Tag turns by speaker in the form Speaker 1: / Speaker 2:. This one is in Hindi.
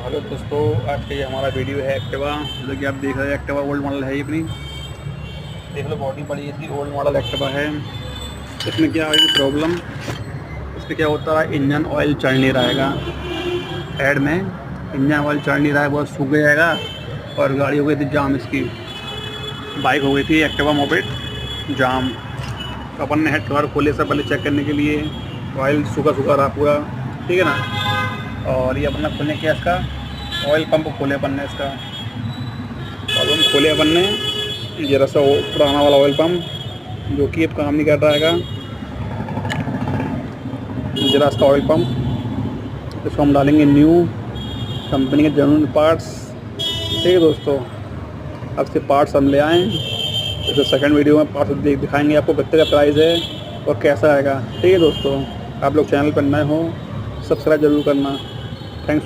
Speaker 1: हेलो दोस्तों, आज का ये हमारा वीडियो है एक्टिवा। जो कि आप देख रहे हैं एक्टिवा ओल्ड मॉडल है ये अपनी। देख लो बॉडी बड़ी इसकी ओल्ड मॉडल एक्टिवा है। इसमें क्या है प्रॉब्लम, इसमें क्या होता है इंजन ऑयल चढ़ नहीं रहेगा। हेड में इंजन ऑयल चढ़ नहीं रहा है, बहुत सूख जाएगा। और गाड़ी हो गई थी जाम, इसकी बाइक हो गई थी एक्टिवा मोपेड जाम। तो अपन ने हेड कवर खोले सब पहले चेक करने के लिए, ऑयल सूखा सूखा रहा पूरा, ठीक है ना। और ये अपना खोलने किया इसका ऑयल पंप खोले अपन ने, इसका ऑयल पंप खोले अपन ने। जरा सा पुराना वाला ऑयल पंप जो कि अब काम नहीं कर रहा है। जरा इसका ऑयल पंप, इसको हम डालेंगे न्यू कंपनी के जेन्युइन पार्ट्स। ठीक है दोस्तों, अब से पार्ट्स हम ले आएँ। जैसे सेकंड वीडियो में पार्ट्स दिखाएंगे आपको कितने का प्राइस है और कैसा आएगा। ठीक है दोस्तों, आप लोग चैनल पर नए हो सब्सक्राइब जरूर करना। Thanks for